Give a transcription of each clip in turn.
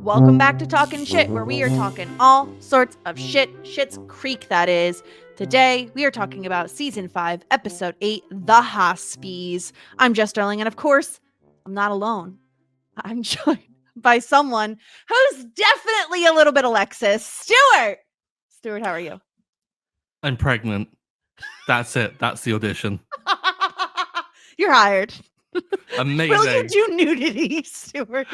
Welcome back to Talkin' Shit, where we are talking all sorts of shit. Schitt's Creek, that is. Today, we are talking about Season 5, Episode 8, The Hospies. I'm Jess Sterling, and of course, I'm not alone. I'm joined by someone who's definitely a little bit Alexis. Stuart! Stuart, how are you? I'm pregnant. That's it. That's the audition. You're hired. Amazing. Will you do nudity, Stuart?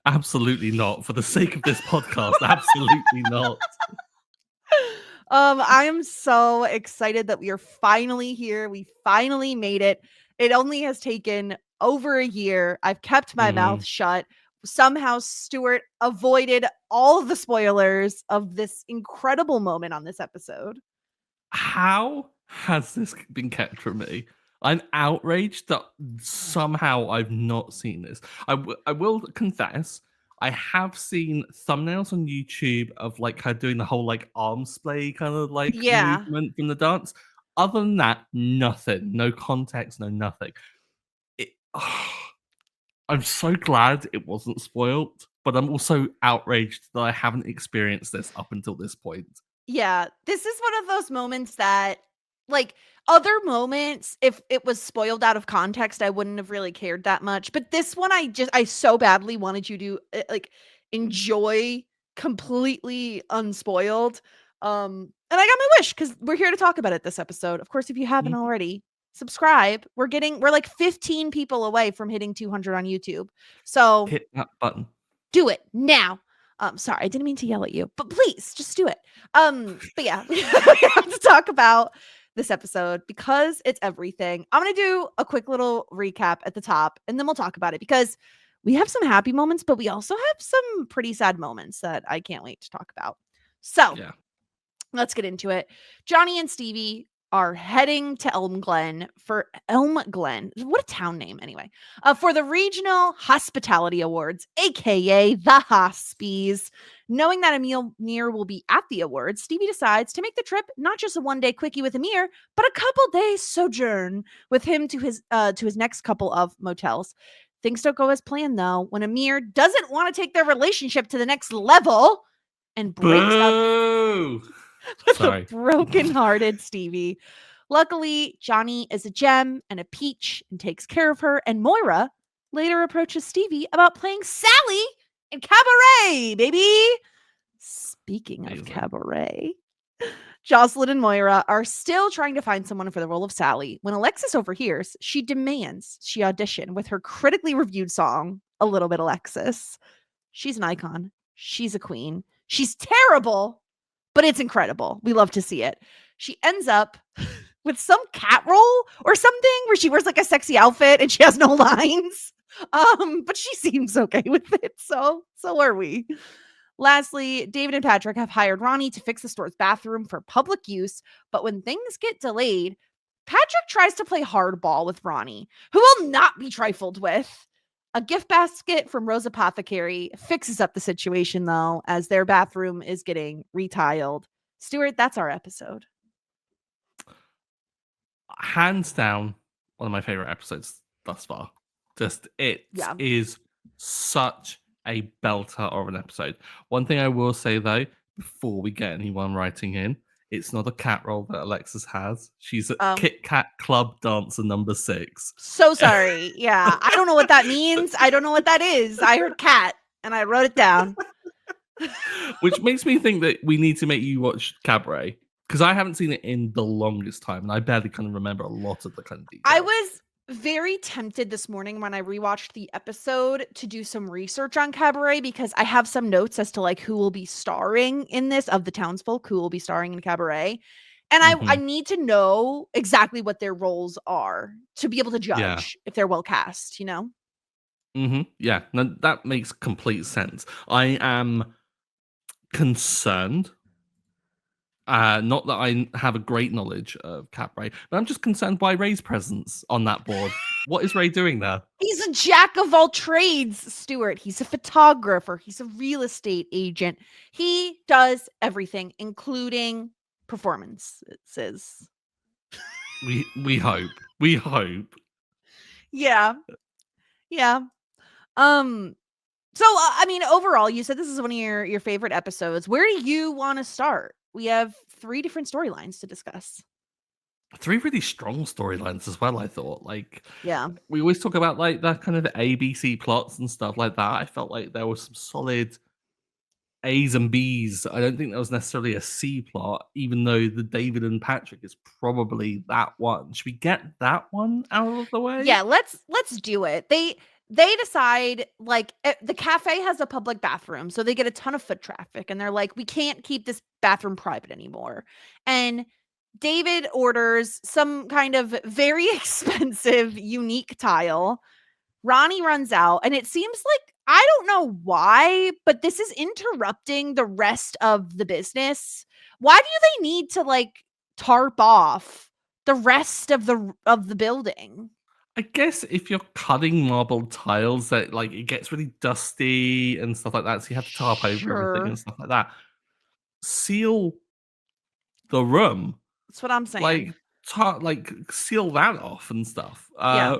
Absolutely not. For the sake of this podcast, absolutely not. I am so excited that we are finally here. We finally made it. It only has taken over a year. I've kept my mouth shut. Somehow Stuart avoided all of the spoilers of this incredible moment on this episode. How has this been kept from me? I'm outraged that somehow I've not seen this. I will confess, I have seen thumbnails on YouTube of like her doing the whole like arm splay kind of like movement from the dance. Other than that, nothing. No context, no nothing. I'm so glad it wasn't spoiled, but I'm also outraged that I haven't experienced this up until this point. Yeah, this is one of those moments that, like, other moments, if it was spoiled out of context, I wouldn't have really cared that much. But this one, I so badly wanted you to like enjoy completely unspoiled. And I got my wish because we're here to talk about it this episode. Of course, if you haven't already, subscribe. We're like 15 people away from hitting 200 on YouTube. So hit that button. Do it now. Sorry, I didn't mean to yell at you, but please just do it. But yeah, we have to talk about this episode because it's everything. I'm gonna do a quick little recap at the top, and then we'll talk about it because we have some happy moments, but we also have some pretty sad moments that I can't wait to talk about. So let's get into it. Johnny and Stevie are heading to Elm Glen. What a town name anyway, for the Regional Hospitality Awards, aka the Hospies. Knowing that Amir will be at the awards, Stevie decides to make the trip not just a one-day quickie with Amir, but a couple days sojourn with him to his next couple of motels. Things don't go as planned though, when Amir doesn't want to take their relationship to the next level and breaks up with a broken-hearted Stevie. Luckily, Johnny is a gem and a peach and takes care of her, and Moira later approaches Stevie about playing Sally in Cabaret, baby. Speaking of Cabaret, Jocelyn and Moira are still trying to find someone for the role of Sally. When Alexis overhears, she demands she audition with her critically reviewed song, A Little Bit Alexis. She's an icon. She's a queen. She's terrible, but it's incredible. We love to see it. She ends up with some cat role or something where she wears like a sexy outfit and she has no lines. But she seems okay with it. So are we. Lastly, David and Patrick have hired Ronnie to fix the store's bathroom for public use. But when things get delayed, Patrick tries to play hardball with Ronnie, who will not be trifled with. A gift basket from Rose Apothecary fixes up the situation, though, as their bathroom is getting retiled. Stuart, that's our episode. Hands down, one of my favorite episodes thus far. Just it is such a belter of an episode. One thing I will say though, before we get anyone writing in, it's not a cat role that Alexis has. She's a Kit Kat Club dancer number 6. So sorry. Yeah. I don't know what that means. I don't know what that is. I heard cat and I wrote it down. Which makes me think that we need to make you watch Cabaret, because I haven't seen it in the longest time and I barely kind of remember a lot of the kind of details. I was very tempted this morning when I rewatched the episode to do some research on Cabaret, because I have some notes as to like who will be starring in this, of the townsfolk who will be starring in Cabaret. And I need to know exactly what their roles are to be able to judge if they're well cast, you know? Yeah, no, that makes complete sense. I am concerned. Not that I have a great knowledge of Cabaret, but I'm just concerned by Ray's presence on that board. What is Ray doing there? He's a jack of all trades, Stuart. He's a photographer. He's a real estate agent. He does everything, including performances. We hope. We hope. Yeah. Yeah. Um so I mean overall you said this is one of your favorite episodes. Where do you want to start? We have 3 different storylines to discuss. Three really strong storylines as well, I thought. Like, Yeah. we always talk about like that kind of ABC plots and stuff like that. I felt like there was some solid A's and B's. I don't think there was necessarily a C plot, even though the David and Patrick is probably that one. Should we get that one out of the way? Yeah, let's do it. They decide like the cafe has a public bathroom, so they get a ton of foot traffic and they're like we can't keep this bathroom private anymore. And David orders some kind of very expensive unique tile. Ronnie runs out and it seems like I don't know why, but this is interrupting the rest of the business. Why do they need to like tarp off the rest of the building? I guess if you're cutting marble tiles, that like it gets really dusty and stuff like that, so you have to tarp over everything and Sure. stuff like that. Seal the room, That's what I'm like saying. like seal that off and stuff. Yeah.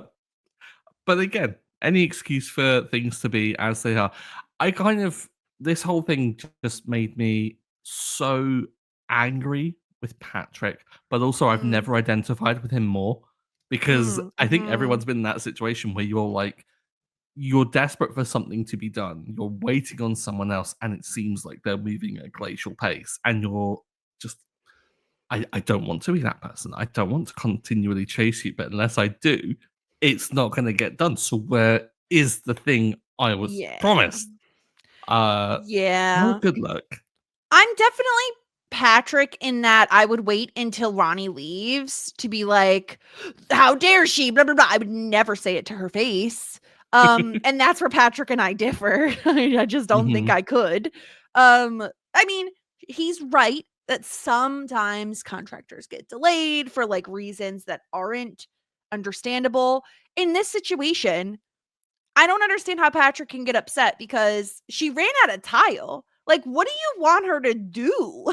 But again, any excuse for things to be as they are. I kind of this whole thing just made me so angry with Patrick, but also I've Mm. never identified with him more because Mm. I think Mhm. everyone's been in that situation where you're like you're desperate for something to be done. You're waiting on someone else, and it seems like they're moving at a glacial pace, and you're just I don't want to be that person. I don't want to continually chase you, but unless I do, it's not going to get done. So where is the thing I was Yeah. promised? Uh, Not a Yeah. good look. I'm definitely Patrick in that I would wait until Ronnie leaves to be like, "How dare she?" Blah blah blah. I would never say it to her face. And that's where Patrick and I differ. I just don't think Hmm. I could. I mean, he's right that sometimes contractors get delayed for like reasons that aren't understandable. In this situation, I don't understand how Patrick can get upset because she ran out of tile. Like, what do you want her to do?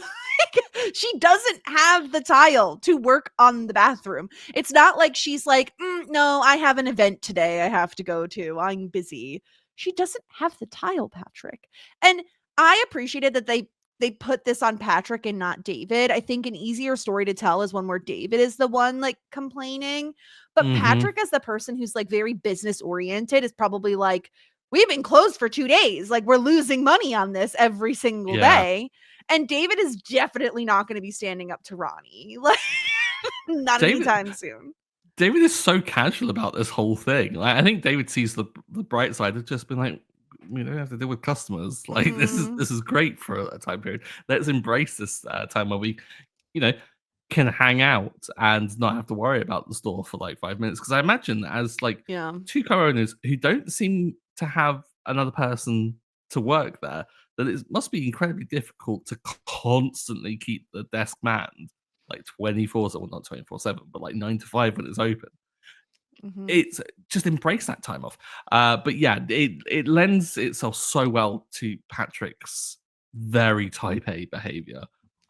She doesn't have the tile to work on the bathroom. It's not like she's like, no, I have an event today I have to go to. I'm busy. She doesn't have the tile, Patrick. And I appreciated that they put this on Patrick and not David. I think an easier story to tell is one where David is the one like complaining. But Hmm. Patrick, as the person who's like very business oriented, is probably like, we've been closed for 2 days. Like, we're losing money on this every single Yeah. day. And David is definitely not going to be standing up to Ronnie. Like, not David anytime soon. David is so casual about this whole thing. Like, I think David sees the bright side of just being like, we don't have to deal with customers. Like Mhm. this is great for a time period. Let's embrace this time where we, you know, can hang out and not have to worry about the store for like 5 minutes. Because I imagine as like Yeah. two co-owners who don't seem to have another person to work there, that it must be incredibly difficult to constantly keep the desk manned like 24, well, not 24/7, but like 9 to 5 when it's open. Mhm. It's just embrace that time off. But yeah, it lends itself so well to Patrick's very type A behavior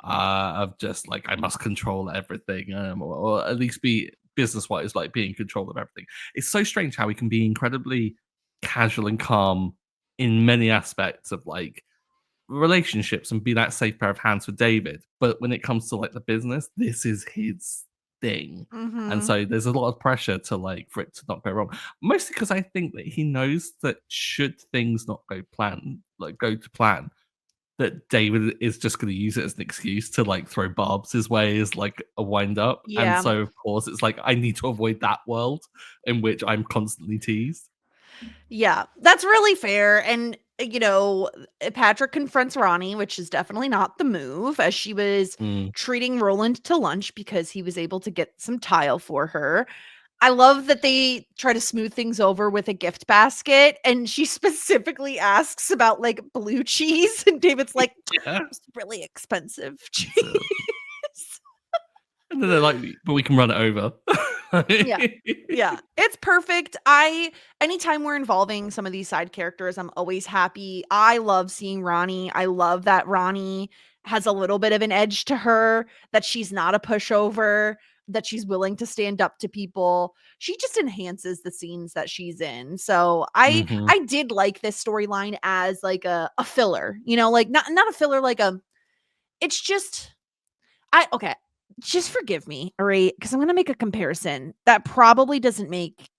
of just like I must control everything, or at least be business wise, like be in control of everything. It's so strange how he can be incredibly casual and calm in many aspects of like relationships and be that safe pair of hands for David. But when it comes to like the business, this is his thing. And Mhm. so there's a lot of pressure to like for it to not go wrong. Mostly because I think that he knows that should things not go to plan, that David is just going to use it as an excuse to like throw Barb's his way as like a wind up. And Yeah. so of course it's like I need to avoid that world in which I'm constantly teased. Yeah. That's really fair. And, Patrick confronts Ronnie, which is definitely not the move, as she was Mm. treating Roland to lunch because he was able to get some tile for her. I love that they try to smooth things over with a gift basket, and she specifically asks about, like, blue cheese, and David's like, Yeah. "It's really expensive cheese." So and then they're like, but we can run it over. Yeah. Yeah, it's perfect. Anytime we're involving some of these side characters, I'm always happy. I love seeing Ronnie. I love that Ronnie has a little bit of an edge to her, that she's not a pushover. that she's willing to stand up to people. She just enhances the scenes that she's in. So Mhm. I did like this storyline as like a filler, like not a filler, like it's just okay, just forgive me, all right? Because I'm gonna make a comparison that probably doesn't make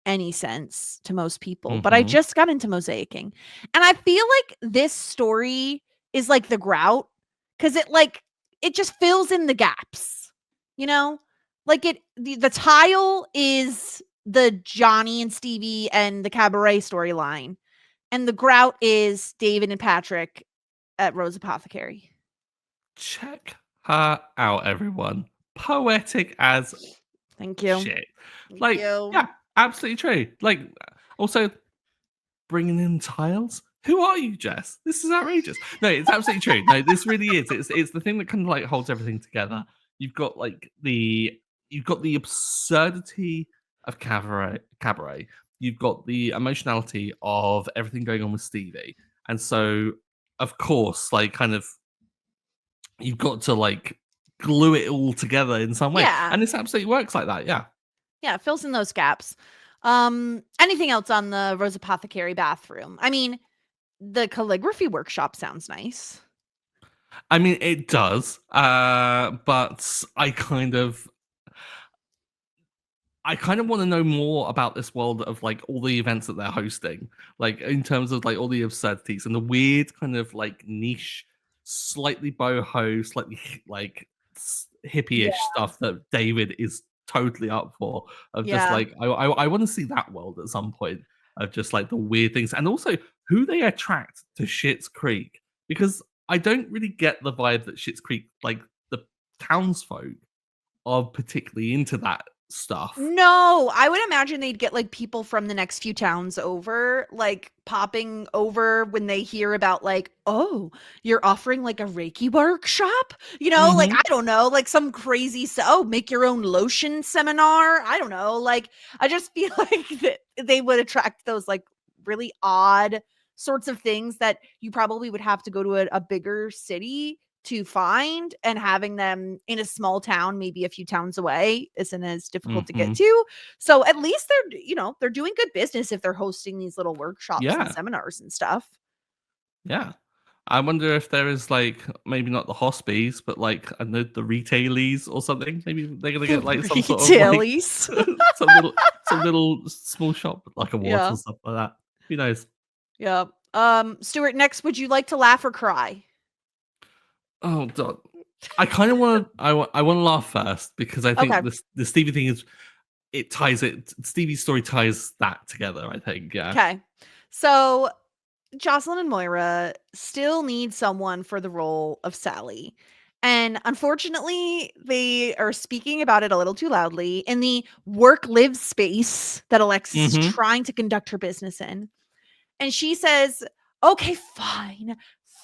any sense to most people, but I Mhm. just got into mosaicing, and I feel like this story is like the grout because it just fills in the gaps, you know? Like the tile is the Johnny and Stevie and the cabaret storyline, and the grout is David and Patrick at Rose Apothecary. Check her out, everyone. Poetic as Thank you. shit. Thank Like, you. yeah, absolutely true. Like, also bringing in tiles. Who are you, Jess? This is outrageous. No, it's absolutely true. No, this really is. It's the thing that kind of like holds everything together. You've got like you've got the absurdity of cabaret. You've got the emotionality of everything going on with Stevie, and so of course, like kind of you've got to like glue it all together in some way, Yeah. and this absolutely works like that. Yeah. Yeah, it fills in those gaps. Anything else on the Rose Apothecary bathroom? I mean, the calligraphy workshop sounds nice. I mean, it does, but I kind of want to know more about this world of like all the events that they're hosting, like in terms of like all the absurdities and the weird kind of like niche, slightly boho, slightly like Yeah. hippie-ish stuff that David is totally up for. Of just Yeah. like I want to see that world at some point of just like the weird things and also who they attract to Schitt's Creek because I don't really get the vibe that Schitt's Creek like the townsfolk are particularly into that stuff. No, I would imagine they'd get like people from the next few towns over, like popping over when they hear about like, oh, you're offering like a Reiki workshop, like Mhm. I don't know, like some crazy, make your own lotion seminar. I don't know, like I just feel like that they would attract those like really odd sorts of things that you probably would have to go to a bigger city to find, and having them in a small town, maybe a few towns away, isn't as difficult to get Mhm. to. So at least they're doing good business if they're hosting these little workshops and Yeah. seminars and stuff. Yeah. I wonder if there is like maybe not the Hospies, but like I know the retailies or something. Maybe they're gonna get like some sort of like Retailies. some little small shop with like awards Yeah. and stuff like that. Who knows? Yeah. Stuart, next, would you like to laugh or cry? Oh god. I kind of want to. I want to laugh first because I think Okay. this the Stevie thing is it ties it. Stevie's story ties that together. I think. Yeah. Okay. So Jocelyn and Moira still need someone for the role of Sally. And unfortunately, they are speaking about it a little too loudly in the work live space that Alexis is Mm-hmm. trying to conduct her business in. And she says, okay, fine,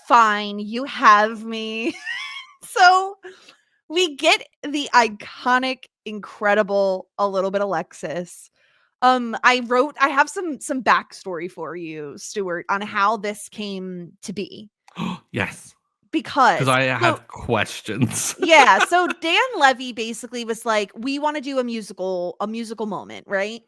fine, you have me. So we get the iconic, incredible, a little bit Alexis. I have some backstory for you, Stuart, on how this came to be. Yes. Because Because I so have questions. yeah, so Dan Levy basically was like, "We wanna do a musical moment, right?"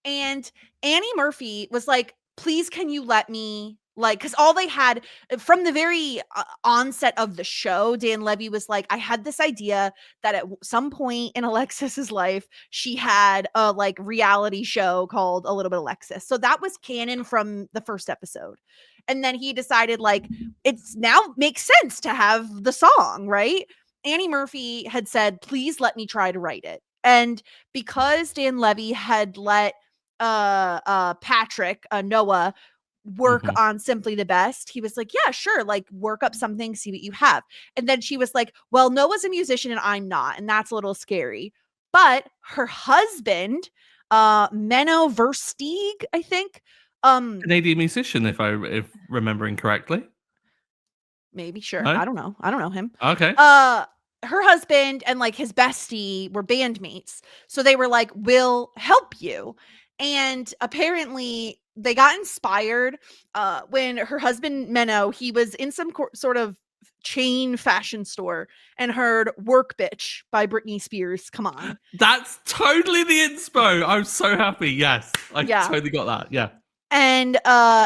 And Annie Murphy was like, "Please, can you let me," like, because all they had from the very, onset of the show, Dan Levy was like, "I had this idea that at some point in Alexis's life, she had a, like, reality show called A Little Bit Alexis." So that was canon from the first episode. And then he decided, like, it's now makes sense to have the song, right? Annie Murphy had said, "Please let me try to write it." And because Dan Levy had let Patrick, Noah, work Mhm. on Simply the Best, he was like, "Yeah, sure, like work up something, see what you have." And then she was like, "Well, Noah's a musician and I'm not, and that's a little scary." But her husband, Menno Versteeg, I think, um Canadian musician, if remembering correctly. maybe, sure. No? I don't know him. Okay. Uh, her husband and like his bestie were bandmates. So they were like, "We'll help you." And apparently they got inspired when her husband Menno, he was in some sort of chain fashion store and heard Work Bitch by Britney Spears. Come on. That's totally the inspo. I'm so happy. Yes, I totally got that. Yeah. And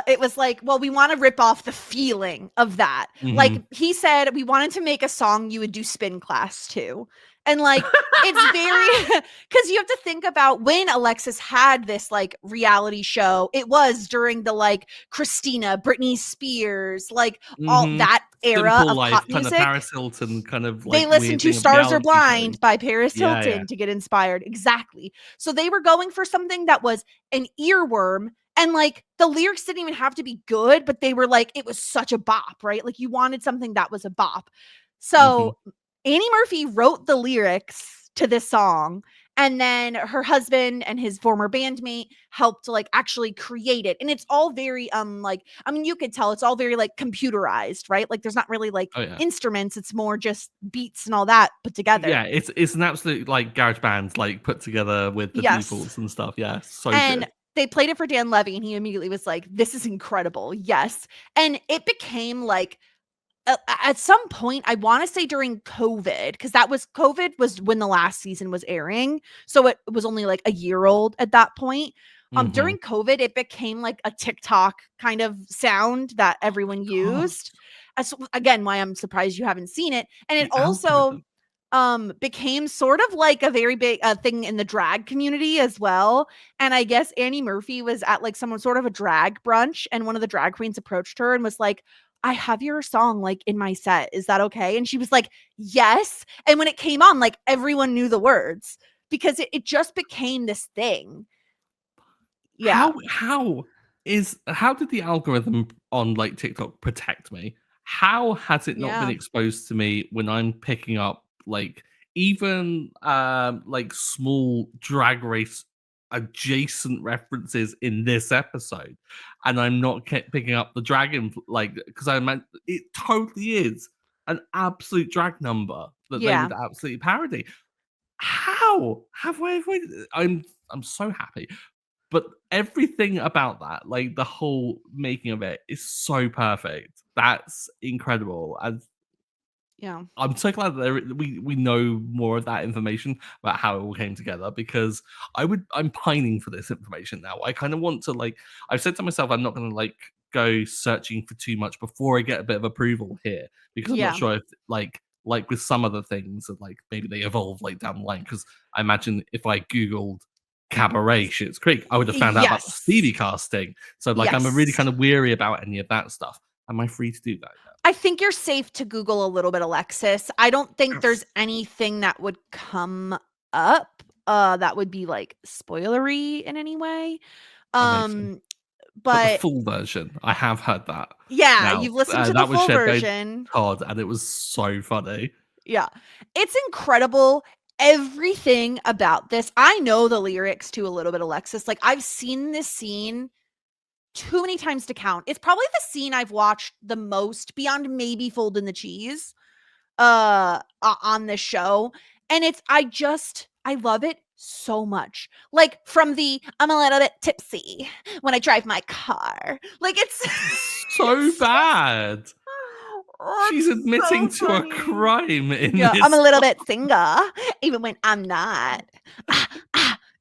it was like, well, we want to rip off the feeling of that. Like he said, we wanted to make a song you would do spin class to. And like, it's very, because you have to think about when Alexis had this like reality show, it was during the like Christina, Britney Spears, like all that era Simple of life, pop kind music. of Paris Hilton, kind of like they listened to Stars Are Blind by Paris Hilton to get inspired. Exactly. So they were going for something that was an earworm. And like the lyrics didn't even have to be good, but they were like, it was such a bop, right? Like you wanted something that was a bop. So Annie Murphy wrote the lyrics to this song, and then her husband and his former bandmate helped like actually create it. And it's all very like, I mean, you could tell it's all very like computerized, right? Like there's not really like instruments, it's more just beats and all that put together. Yeah, it's an absolute like garage band like put together with the defaults and stuff. Yeah, so good. They played it for Dan Levy and he immediately was like, this is incredible. Yes. And it became like, at some point, I want to say during COVID, because COVID was when the last season was airing. So it was only like a year old at that point. During COVID, it became like a TikTok kind of sound that everyone used. Again, why I'm surprised you haven't seen it. And it also became sort of like a very big thing in the drag community as well. And I guess Annie Murphy was at like some sort of a drag brunch, and one of the drag queens approached her and was like, I have your song like in my set. Is that okay? And she was like, yes. And when it came on, like everyone knew the words because it just became this thing. Yeah. How did the algorithm on like TikTok protect me? How has it not been exposed to me when I'm picking up like even like small drag race adjacent references in this episode, and I'm not picking up the dragon like because I meant it totally is an absolute drag number that they would absolutely parody. How have we? I'm so happy. But everything about that, like the whole making of it, is so perfect. That's incredible. And I'm so glad that we know more of that information about how it all came together, because I'm pining for this information now. I kind of want to like, I've said to myself, I'm not going to like go searching for too much before I get a bit of approval here, because I'm not sure if like with some other things that like maybe they evolve like down the line. Because I imagine if I Googled Cabaret Schitt's Creek, I would have found out about the Stevie casting. So like I'm really kind of weary about any of that stuff. Am I free to do that? I think you're safe to Google a little bit, Alexis. I don't think there's anything that would come up that would be like spoilery in any way. But the full version, I have heard that. Yeah, you've listened to the full version. Todd, and it was so funny. Yeah, it's incredible. Everything about this. I know the lyrics to a little bit, Alexis. Like I've seen this scene too many times to count. It's probably the scene I've watched the most beyond maybe Fold in the Cheese on this show. And I love it so much. Like from the I'm a little bit tipsy when I drive my car. Like it's so bad. She's admitting to a crime in this. I'm a little bit singer even when I'm not.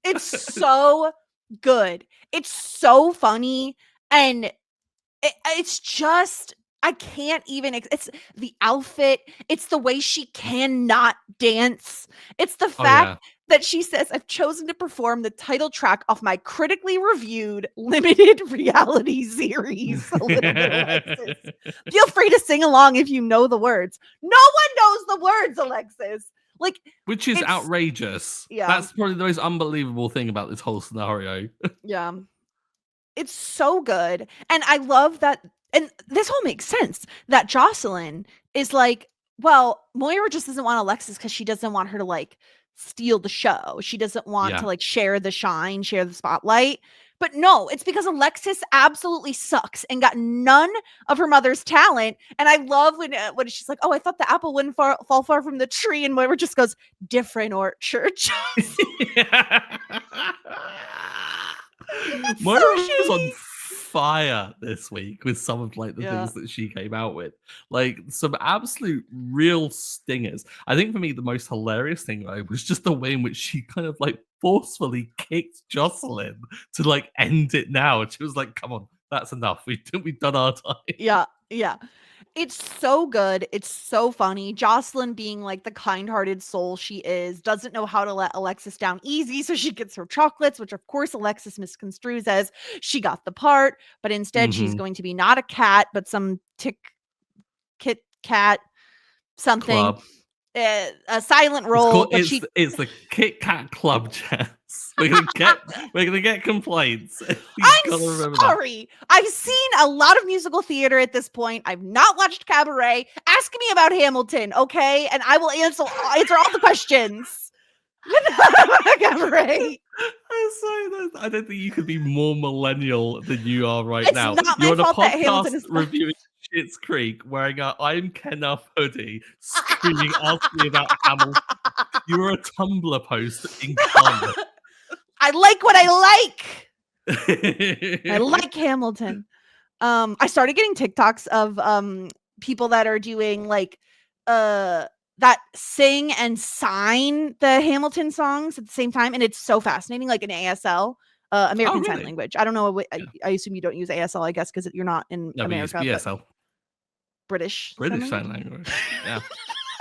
It's so good. It's so funny. And it's just, I can't even, it's the outfit. It's the way she cannot dance. It's the fact that she says, I've chosen to perform the title track off my critically reviewed limited reality series. A little bit, Alexis. Feel free to sing along if you know the words. No one knows the words, Alexis. Like, which is outrageous. Yeah. That's probably the most unbelievable thing about this whole scenario. Yeah. It's so good. And I love that. And this all makes sense that Jocelyn is like, well, Moira just doesn't want Alexis because she doesn't want her to like steal the show. She doesn't want to like share the shine, share the spotlight. But no, it's because Alexis absolutely sucks and got none of her mother's talent. And I love when she's like, oh, I thought the apple wouldn't fall far from the tree. And Moira just goes, different orchard. Moira was on fire this week with some of like the Yeah. things that she came out with. Like some absolute real stingers. I think for me the most hilarious thing though was just the way in which she kind of like forcefully kicked Jocelyn to like end it now. And she was like, "Come on, that's enough. We've done our time." Yeah. It's so good. It's so funny. Jocelyn, being like the kind-hearted soul she is, doesn't know how to let Alexis down easy, so she gets her chocolates, which of course Alexis misconstrues as she got the part, but instead she's Mhm. going to be not a cat, but some Kit Kat something, Club. a silent It's role, called but she it's the Kit Kat Club, Jess. We're gonna get complaints. You I'm gotta remember that. sorry. I've seen a lot of musical theater at this point. I've not watched Cabaret. Ask me about Hamilton, okay? And I will answer all the questions. Cabaret. I'm sorry, I don't think you could be more millennial than you are right It's now. not my You're on a fault that podcast Hamilton is reviewing Schitt's Creek wearing a I'm Kenough hoodie, screaming, asking me about Hamilton. You were a Tumblr post incarnate. I like what I like. I like Hamilton. I started getting TikToks of people that are doing like that sing and sign the Hamilton songs at the same time, and it's so fascinating, like an ASL, Oh, American Sign really? Language. I don't know. Yeah. I assume you don't use ASL, I guess, because you're not in No, we use America, but BSL, British Sign British Language. Sign Language. Yeah.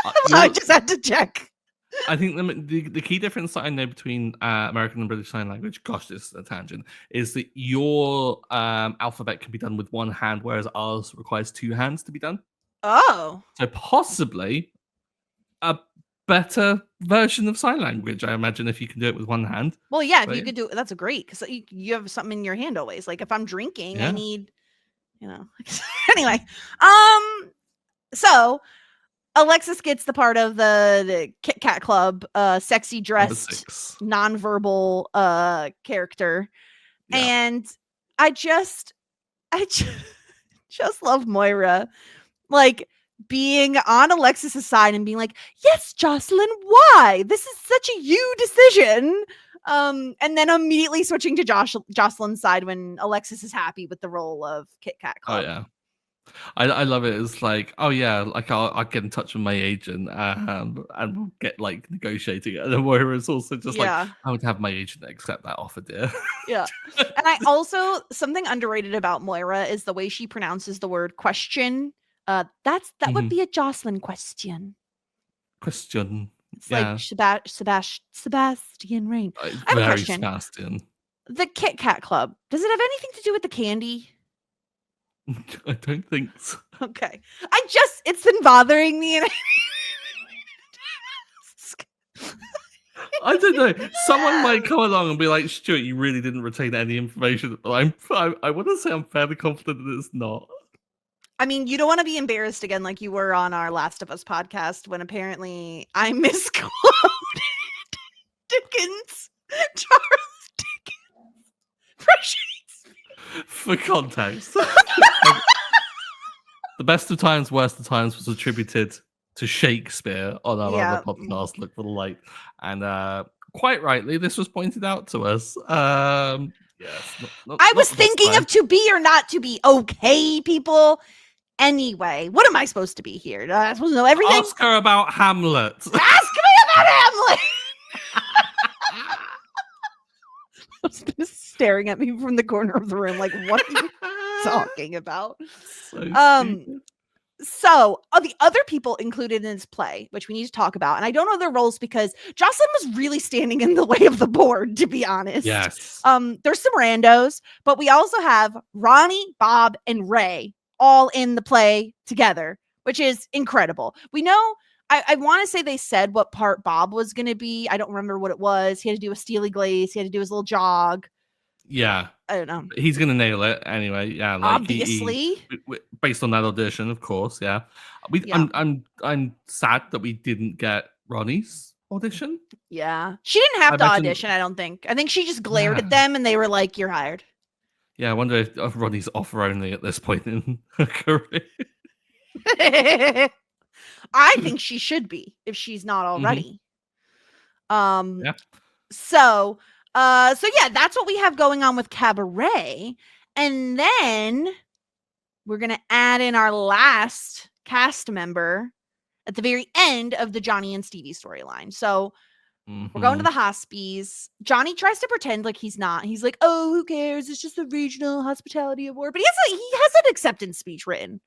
I You're just had to check. I think the key difference that I know between American and British Sign Language, gosh, this is a tangent, is that your alphabet can be done with one hand, whereas ours requires two hands to be done. Oh, So possibly a better version of sign language, I imagine, if you can do it with one hand. well, yeah. If But you could do it, that's a great, because you have something in your hand always. Like if I'm drinking, I yeah, need, anyway. So Alexis gets the part of the Kit Kat Club, sexy number dressed, 6. nonverbal character. Yeah. And I just just love Moira, like being on Alexis's side and being like, "Yes, Jocelyn, why? This is such a you decision." And then immediately switching to Jocelyn's side when Alexis is happy with the role of Kit Kat Oh Club. yeah. I love it. It's like, oh yeah, like I'll get in touch with my agent and we'll get like negotiating it. And then Moira is also just like, Yeah. I would have my agent accept that offer, dear. Yeah. And I also, something underrated about Moira is the way she pronounces the word question. That would Mhm. be a Jocelyn question. Question. It's Yeah. like Sebastian Rain. I have a Very question. Sebastian. The Kit Kat Club, does it have anything to do with the candy? I don't think so. Okay. It's been bothering me and I don't know. Someone might come along and be like, Stuart, you really didn't retain any information. I want to say I'm fairly confident that it's not. I mean, you don't want to be embarrassed again like you were on our Last of Us podcast when apparently I misquoted Dickens. Charles Dickens. For context. The best of times, worst of times was attributed to Shakespeare on our other podcast, Look for the Light. And quite rightly, this was pointed out to us. Yes. I was thinking of to be or not to be. Okay, people. Anyway, what am I supposed to be here? Am I supposed to know everything? Ask her about Hamlet. Ask me about Hamlet. Husband is staring at me from the corner of the room like, what are you talking about? So the other people included in this play, which we need to talk about, and I don't know their roles because Jocelyn was really standing in the way of the board, to be honest. Yes. There's some randos, but we also have Ronnie, Bob, and Ray all in the play together, which is incredible. We know, I want to say they said what part Bob was going to be. I don't remember what it was. He had to do a Steely Glaze. He had to do his little jog. Yeah. I don't know. He's going to nail it anyway. Yeah. Like obviously. based on that audition, of course. Yeah. I'm sad that we didn't get Ronnie's audition. Yeah. She didn't have to audition, I don't think. I think she just glared at them and they were like, "You're hired." Yeah, I wonder if Ronnie's offer only at this point in her career. I think she should be if she's not already. Yeah. So yeah, that's what we have going on with Cabaret. And then we're going to add in our last cast member at the very end of the Johnny and Stevie storyline. So we're going to the Hospies. Johnny tries to pretend like he's not. He's like, "Oh, who cares? It's just a regional hospitality award." But he has an acceptance speech written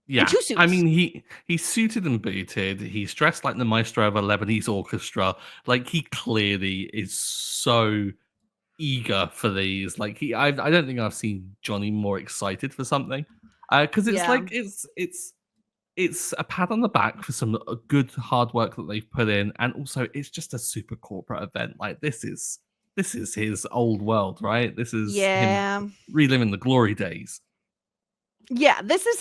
in Yeah, 2 I suits. mean, he's suited and booted. He's dressed like the maestro of a Lebanese orchestra. Like he clearly is so eager for these. Like I don't think I've seen Johnny more excited for something. Because it's Yeah. like it's a pat on the back for some good hard work that they've put in, and also it's just a super corporate event. Like this is his old world, right? This is him Yeah. reliving the glory days. Yeah, this is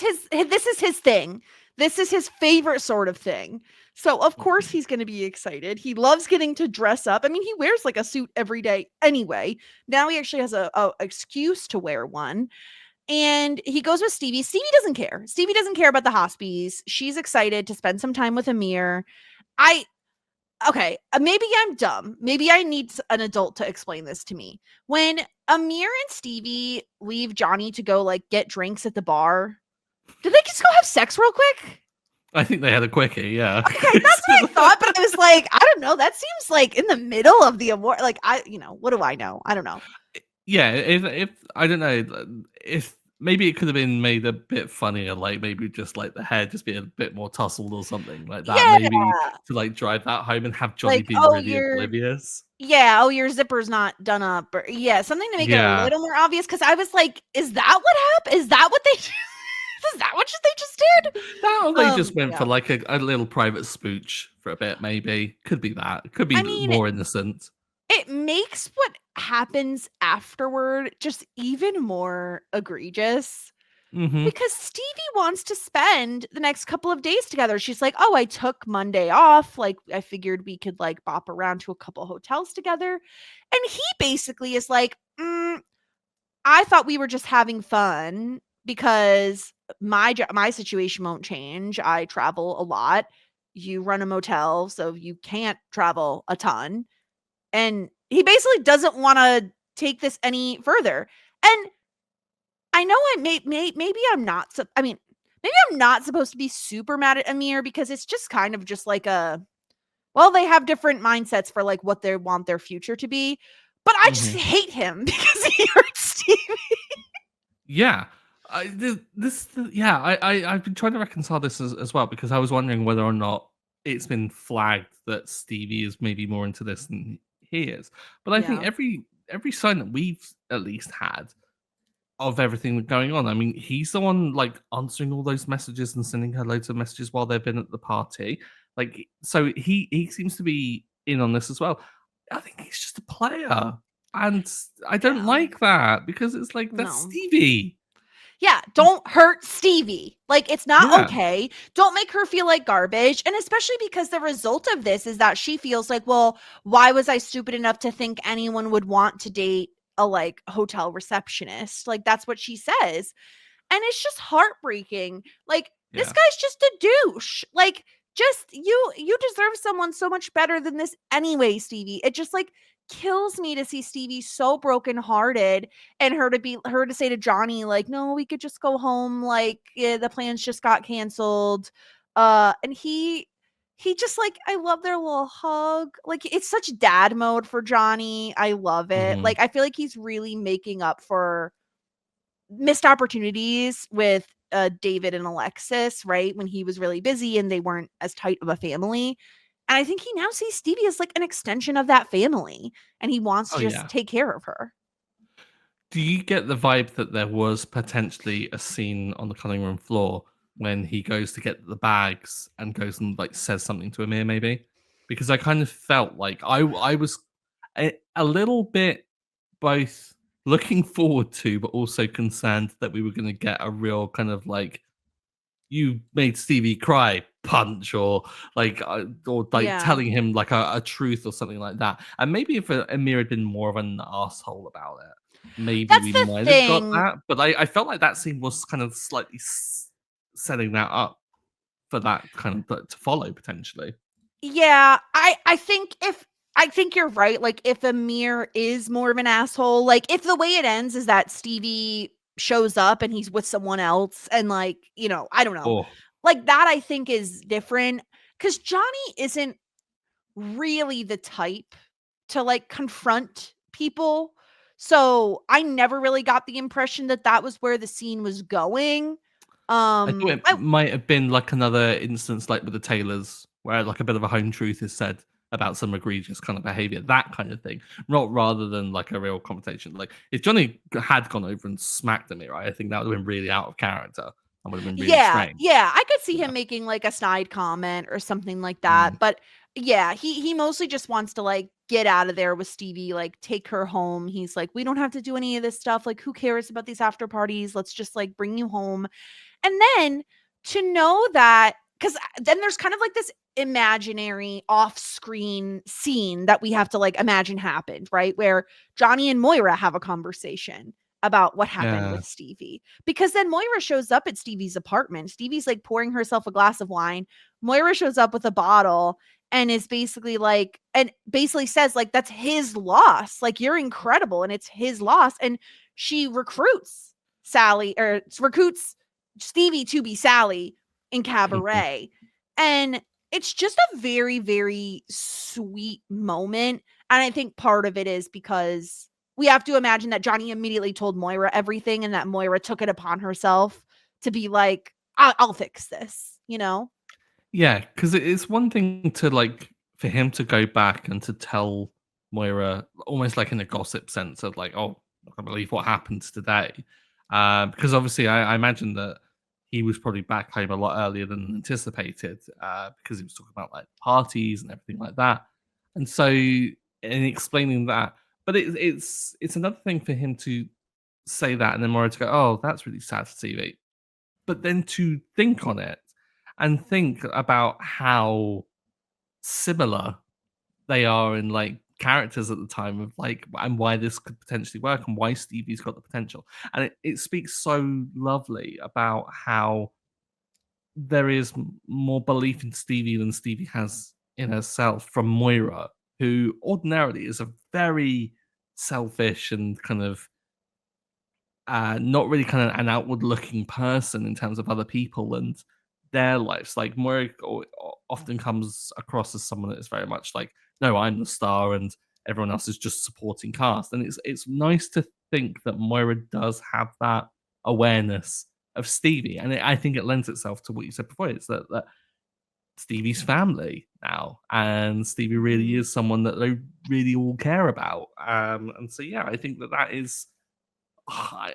his thing. This is his favorite sort of thing. So of course he's going to be excited. He loves getting to dress up. I mean, he wears like a suit every day anyway. Now he actually has a excuse to wear one. And he goes with Stevie. Stevie doesn't care. Stevie doesn't care about the Hospies. She's excited to spend some time with Amir. I okay, maybe I'm dumb. Maybe I need an adult to explain this to me. When Amir and Stevie leave Johnny to go like get drinks at the bar, did they just go have sex real quick? I think they had a quickie, yeah. Okay, that's what I thought, but I was like, I don't know. That seems like in the middle of the award. Like what do I know? I don't know. Yeah, if I don't know, if maybe it could have been made a bit funnier, like maybe just like the hair just be a bit more tousled or something like that. Yeah, Maybe to like drive that home and have Johnny like be really oblivious. your zipper's not done up, or yeah, something to make it a Yeah. little more obvious. Because I was like, is that what happened? Is that what they? Is that what they just did? That or they just went for Yeah. like a little private spooch for a bit, maybe. Could be that. Could I be mean, more innocent. it makes what happens afterward just even more egregious Hmm. because Stevie wants to spend the next couple of days together. She's like, "Oh, I took Monday off. Like, I figured we could like bop around to a couple hotels together." And he basically is like, I thought we were just having fun because my situation won't change. I travel a lot. You run a motel, so you can't travel a ton." And he basically doesn't want to take this any further. And I know maybe I'm not I mean, maybe I'm not supposed to be super mad at Amir because it's just kind of just like a well, they have different mindsets for like what they want their future to be. But I just Hmm. hate him because he hurts Steve. Yeah. Yeah, I've been trying to reconcile this as well because I was wondering whether or not it's been flagged that Stevie is maybe more into this than he is. But I think Yeah. every sign that we've at least had of everything going on. I mean, he's the one like answering all those messages and sending her loads of messages while they've been at the party. Like, so he seems to be in on this as well. I think he's just a player, and I don't Yeah. like that because it's like that's No. Stevie. Yeah, don't hurt Stevie. Like, it's not Yeah. okay. Don't make her feel like garbage. And especially because the result of this is that she feels like, well, why was I stupid enough to think anyone would want to date a like hotel receptionist? Like, that's what she says. And it's just heartbreaking. Like, this Yeah. guy's just a douche. Like, just you deserve someone so much better than this anyway, Stevie. It just like kills me to see Stevie so brokenhearted and her to say to Johnny like, "No, we could just go home, like yeah, the plans just got canceled." And he just like I love their little hug. Like it's such dad mode for Johnny. I love it. Hmm. Like I feel like he's really making up for missed opportunities with David and Alexis, right? When he was really busy and they weren't as tight of a family. And I think he now sees Stevie as like an extension of that family and he wants Oh to just yeah. take care of her. Do you get the vibe that there was potentially a scene on the cutting room floor when he goes to get the bags and goes and like says something to Amir, maybe? Because I kind of felt like I was a little bit both looking forward to, but also concerned that we were going to get a real kind of like you made Stevie cry punch or like Yeah. telling him like a truth or something like that. And maybe if Amir had been more of an asshole about it, maybe That's we the might have got thing. that. But I felt like that scene was kind of slightly setting that up for that kind of to follow potentially. Yeah, I think if I think you're right. Like, if Amir is more of an asshole, like, if the way it ends is that Stevie shows up and he's with someone else and, like, I don't know. Oh, Like, that I think is different because Johnny isn't really the type to, like, confront people. So, I never really got the impression that that was where the scene was going. I thought it I might have been like another instance like with the Taylors, where like a bit of a home truth is said about some egregious kind of behavior, that kind of thing, not rather than like a real confrontation. Like if Johnny had gone over and smacked me, right, I think that would have been really out of character and would have been really Yeah, strange. yeah, I could see Yeah. him making, like, a snide comment or something like Mm. that, but, yeah, he mostly just wants to, like, get out of there with Stevie, like, take her home. He's like, "We don't have to do any of this stuff, like, who cares about these after parties? Let's just, like, bring you home." And then to know that, because then there's kind of like this imaginary off-screen scene that we have to, like, imagine happened, right? Where Johnny and Moira have a conversation about what happened Yeah. with Stevie. Because then Moira shows up at Stevie's apartment. Stevie's, like, pouring herself a glass of wine. Moira shows up with a bottle and is basically like and basically says, like, "That's his loss. Like, you're incredible, and it's his loss." And she recruits Sally or recruits Stevie to be Sally in Mhm. Cabaret. And it's just a very, very sweet moment. And I think part of it is because we have to imagine that Johnny immediately told Moira everything and that Moira took it upon herself to be like, I'll fix this, you know? Yeah, because it's one thing to like for him to go back and to tell Moira almost like in a gossip sense of like, oh, I can't believe what happened today. Because obviously, I imagine that he was probably back home a lot earlier than anticipated because he was talking about like parties and everything like that. And so, in explaining that, but it's another thing for him to say that and then Moira to go, oh, that's really sad to see. But then to think on it and think about how similar they are in like characters at the time of like and why this could potentially work and why Stevie's got the potential. And it speaks so lovely about how there is more belief in Stevie than Stevie has in herself from Moira, who ordinarily is a very selfish and kind of not really kind of an outward looking person in terms of other people and their lives. Like Moira often comes across as someone that is very much like, no, I'm the star and everyone else is just supporting cast. And it's nice to think that Moira does have that awareness of Stevie, and I think it lends itself to what you said before. It's that Stevie's family now, and Stevie really Mhm. is someone that they really all care about. And so yeah, I think that is. I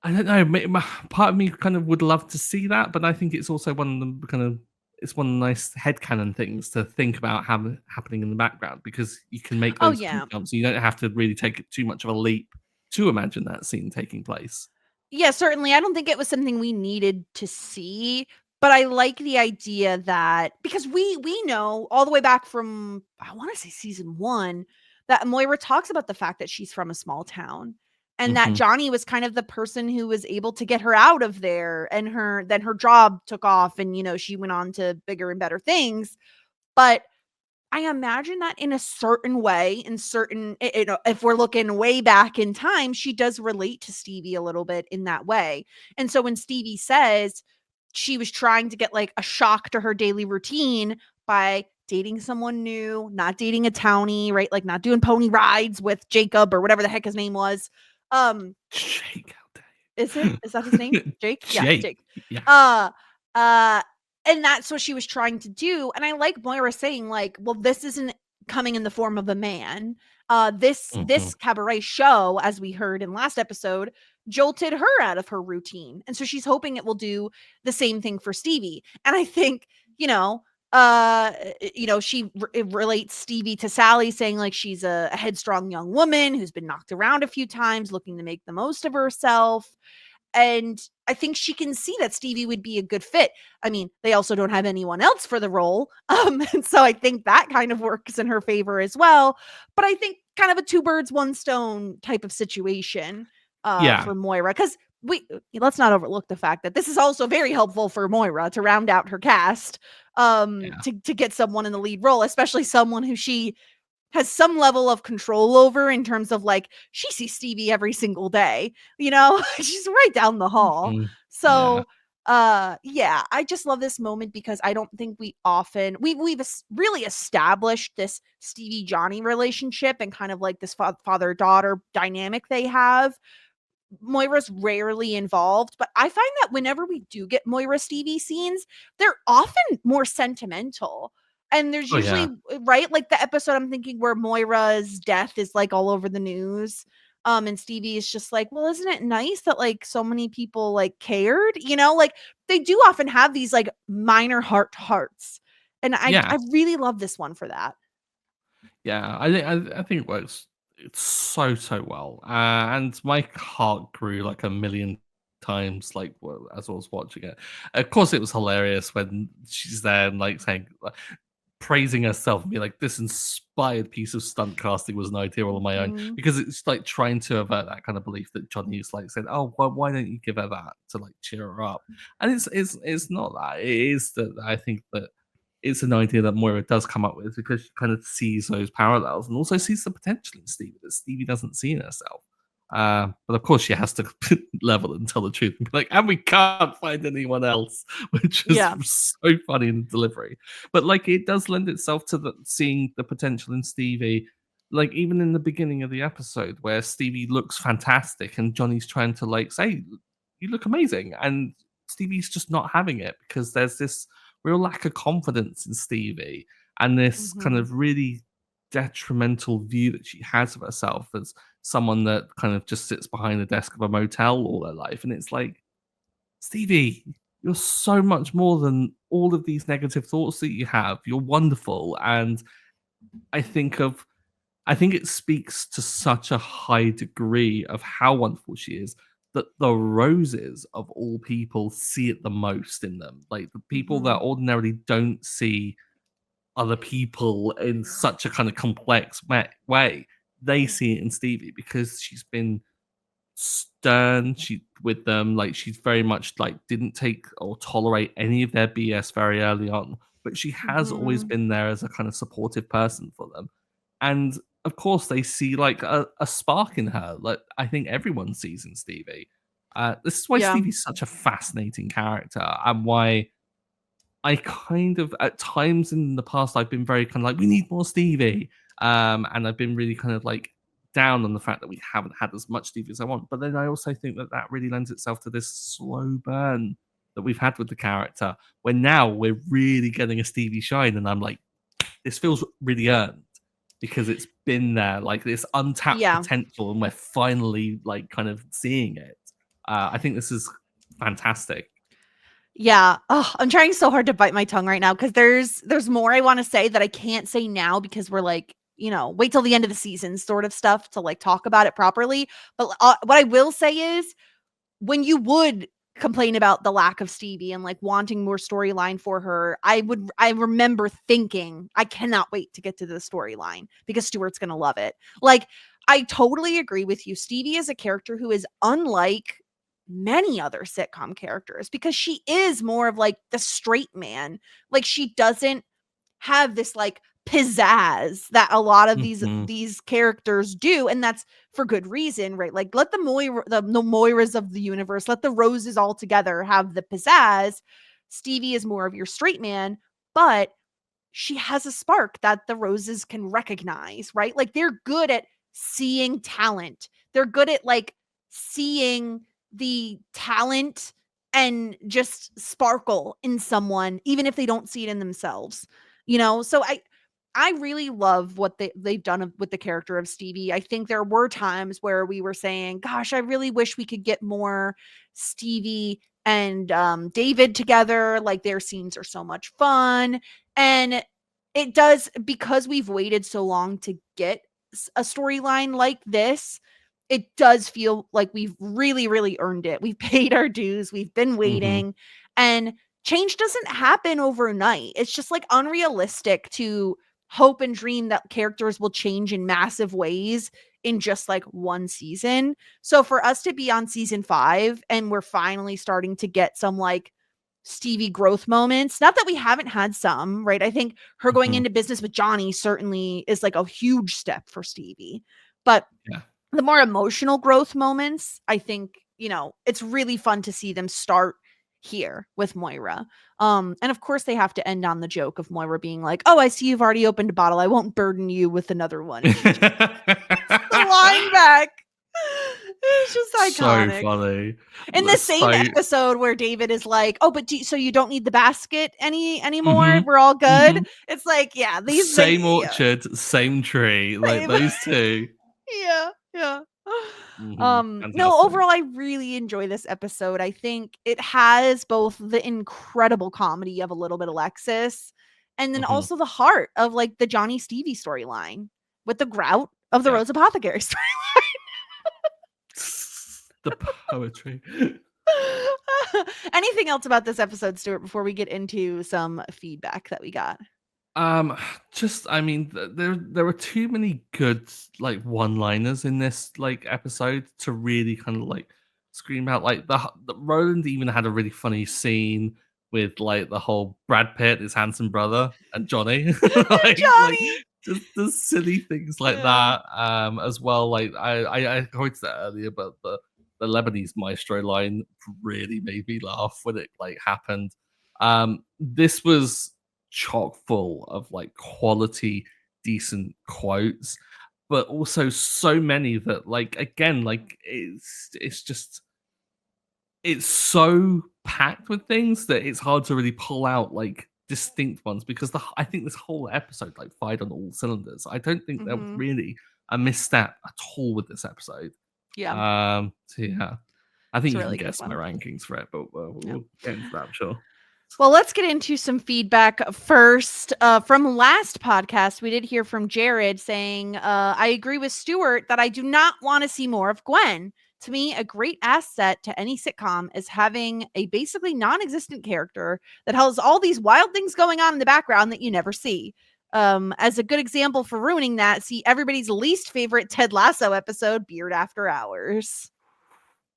don't know. Part of me kind of would love to see that, but I think it's also one of the kind of it's one of the nice headcanon things to think about happening in the background because you can make Oh, those key yeah. jumps. You don't have to really take it too much of a leap to imagine that scene taking place. Yeah, certainly. I don't think it was something we needed to see, but I like the idea that because we know all the way back from I want to say season 1 that Moira talks about the fact that she's from a small town and that Hmm. Johnny was kind of the person who was able to get her out of there and her job took off and she went on to bigger and better things. But I imagine that in a certain way, in certain, if we're looking way back in time, she does relate to Stevie a little bit in that way. And so when Stevie says she was trying to get like a shock to her daily routine by dating someone new, not dating a townie, right? Like not doing pony rides with Jacob or whatever the heck his name was. Um, Jake, how is it? Is that his name? dare you. Jake? Yeah, Jake. Jake. Yeah. Uh uh and that's what she was trying to do. And I like Moira saying, like, well, this isn't coming in the form of a man. Hmm. This cabaret show, as we heard in last episode, jolted her out of her routine. And so she's hoping it will do the same thing for Stevie. And I think, she it relates Stevie to Sally, saying like she's a headstrong young woman who's been knocked around a few times, looking to make the most of herself. And I think she can see that Stevie would be a good fit. I mean, they also don't have anyone else for the role. And so I think that kind of works in her favor as well. But I think kind of a two birds, one stone type of situation Yeah. for Moira. Because let's not overlook the fact that this is also very helpful for Moira to round out her cast, Yeah. to get someone in the lead role, especially someone who she has some level of control over in terms of like she sees Stevie every single day, she's right down the hall. Mhm. Yeah. So yeah, I just love this moment because I don't think we've really established this Stevie Johnny relationship and kind of like this father daughter dynamic they have. Moira's rarely involved, but I find that whenever we do get Moira Stevie scenes, they're often more sentimental. And there's Oh, usually, yeah. right, like the episode I'm thinking where Moira's death is like all over the news. And Stevie is just like, well, isn't it nice that like so many people like cared? Like they do often have these like minor heart to hearts. And Yeah. I really love this one for that. Yeah, I think it works so well, and my heart grew like a million times, like as I was watching it. Of course, it was hilarious when she's there and like saying, praising herself and be like, "This inspired piece of stunt casting was an idea all on my own," Mhm. because it's like trying to avert that kind of belief that Johnny's like said, "Oh, well, why don't you give her that to like cheer her up?" And it's not that. It is that I think that it's an idea that Moira does come up with because she kind of sees those parallels and also sees the potential in Stevie that Stevie doesn't see in herself. But of course, she has to level and tell the truth and be like, and we can't find anyone else, which is Yeah. so funny in the delivery. But like, it does lend itself to seeing the potential in Stevie. Like, even in the beginning of the episode, where Stevie looks fantastic and Johnny's trying to like say, "You look amazing," and Stevie's just not having it because there's this real lack of confidence in Stevie and this kind Mhm. of really detrimental view that she has of herself as someone that kind of just sits behind the desk of a motel all their life. And it's like, Stevie, you're so much more than all of these negative thoughts that you have. You're wonderful. And I think of I think it speaks to such a high degree of how wonderful she is that the roses of all people see it the most in them. Like the people that Mhm. ordinarily don't see other people in such a kind of complex way, they see it in Stevie because she's been stern with them. Like she's very much like didn't take or tolerate any of their BS very early on, but she has always Mhm. been there as a kind of supportive person for them. And of course, they see like a spark in her. Like I think everyone sees in Stevie. This is why Yeah. Stevie's such a fascinating character, and why I kind of at times in the past I've been very kind of like we need more Stevie, and I've been really kind of like down on the fact that we haven't had as much Stevie as I want. But then I also think that that really lends itself to this slow burn that we've had with the character, where now we're really getting a Stevie shine, and I'm like, this feels really earned because it's been there, like this untapped Yeah. potential, and we're finally like kind of seeing it. I think this is fantastic. Yeah. Oh, I'm trying so hard to bite my tongue right now because there's more I want to say that I can't say now because we're like, wait till the end of the season sort of stuff to like talk about it properly. But what I will say is when you would complain about the lack of Stevie and like wanting more storyline for her, I remember thinking, I cannot wait to get to the storyline because Stuart's going to love it. Like I totally agree with you. Stevie is a character who is unlike many other sitcom characters because she is more of like the straight man. Like she doesn't have this like pizzazz that a lot of these Mhm. these characters do, and that's for good reason, right? Like let the Moiras of the universe, let the Roses all together have the pizzazz. Stevie is more of your straight man, but she has a spark that the Roses can recognize, right? Like they're good at seeing talent. They're good at like seeing the talent and just sparkle in someone even if they don't see it in themselves. So I really love what they've done with the character of Stevie. I think there were times where we were saying, gosh, I really wish we could get more Stevie and David together. Like their scenes are so much fun. And it does, because we've waited so long to get a storyline like this, it does feel like we've really, really earned it. We've paid our dues. We've been Mhm. waiting. And change doesn't happen overnight. It's just like unrealistic to hope and dream that characters will change in massive ways in just like one season. So for us to be on season 5 and we're finally starting to get some like Stevie growth moments, not that we haven't had some, right? I think her going into business with Johnny certainly is like a huge step for Stevie. But the more emotional growth moments, I think, it's really fun to see them start here with Moira. And of course they have to end on the joke of Moira being like, "Oh, I see you've already opened a bottle. I won't burden you with another one." The line back. It's just iconic. So funny. In the same episode where David is like, "Oh, but so you don't need the basket anymore? We're all good." It's like, yeah, these same orchard, same tree, like those two. Yeah. No, overall, I really enjoy this episode. I think it has both the incredible comedy of a little bit Alexis, and then also the heart of like the Johnny Stevie storyline with the grout of the Rose Apothecary storyline. The poetry. Anything else about this episode, Stuart, before we get into some feedback that we got? I mean, there were too many good like one-liners in this like episode to really kind of like scream out. Like the Roland even had a really funny scene with like the whole Brad Pitt, his handsome brother, and Johnny. like, Johnny. Like, just the silly things like that. As well. Like I quoted that earlier, but the Lebanese maestro line really made me laugh when it like happened. This was chock full of like quality, decent quotes, but also so many that like again, like it's just it's so packed with things that it's hard to really pull out like distinct ones because I think this whole episode like fired on all cylinders. I don't think there was really a misstep at all with this episode. Yeah. So yeah, I think you really can guess my rankings for it, but we'll get into that, I'm sure. Well, let's get into some feedback first. From last podcast, we did hear from Jared saying, I agree with Stuart that I do not want to see more of Gwen. To me, a great asset to any sitcom is having a basically non-existent character that has all these wild things going on in the background that you never see. As a good example for ruining that, see everybody's least favorite Ted Lasso episode, Beard After Hours.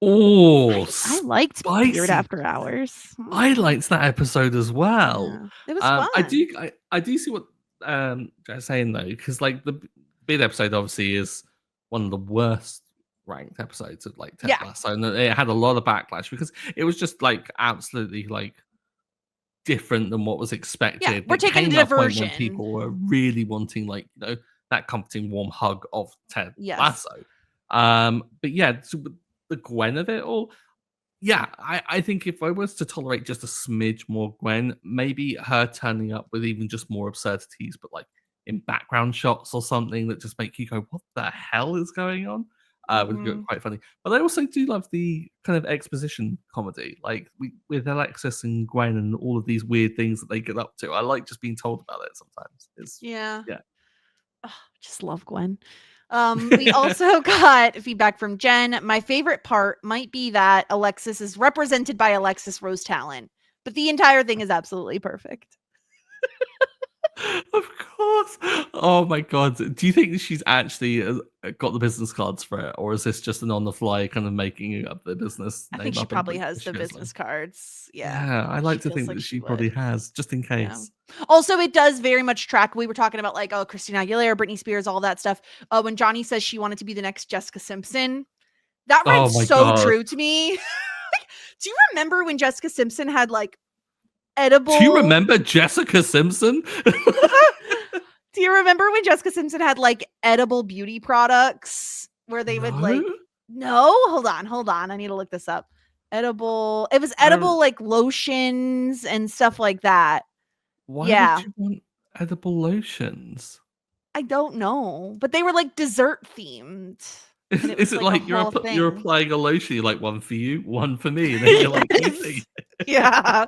Oh, I liked spicy. Beard After Hours. I liked that episode as well. Yeah, it was fun. I do see what Jess saying though, because like the Beard episode obviously is one of the worst ranked episodes of like Ted Lasso, and it had a lot of backlash because it was just like absolutely like different than what was expected. Yeah, we're taking a diversion. When people were really wanting like that comforting warm hug of Ted Lasso. But yeah, so the Gwen of it all. Yeah, I think if I was to tolerate just a smidge more Gwen, maybe her turning up with even just more absurdities, but like in background shots or something that just make you go, "What the hell is going on?" Would be quite funny. But I also do love the kind of exposition comedy, like with Alexis and Gwen and all of these weird things that they get up to. I like just being told about it sometimes. Yeah. Oh, just love Gwen. We also got feedback from Jen. My favorite part might be that Alexis is represented by Alexis Rose Talent, but the entire thing is absolutely perfect. Of course. Oh my god. Do you think she's actually got the business cards for it, or is this just an on the fly kind of making up the business? I think she probably has the business cards. Yeah, I like to think that she probably has, just in case. Yeah. Also, it does very much track. We were talking about like, Christina Aguilera, Britney Spears, all that stuff. When Johnny says she wanted to be the next Jessica Simpson, that rings true to me. Do you remember when Jessica Simpson had like edible? Do you remember Jessica Simpson? Do you remember when Jessica Simpson had like edible beauty products where they would like hold on, I need to look this up. Edible, it was edible like lotions and stuff like that. Why would you want edible lotions? I don't know, but they were like dessert themed. Is it like you're applying a lotion, you're like one for you, one for me, and then you're like, yeah.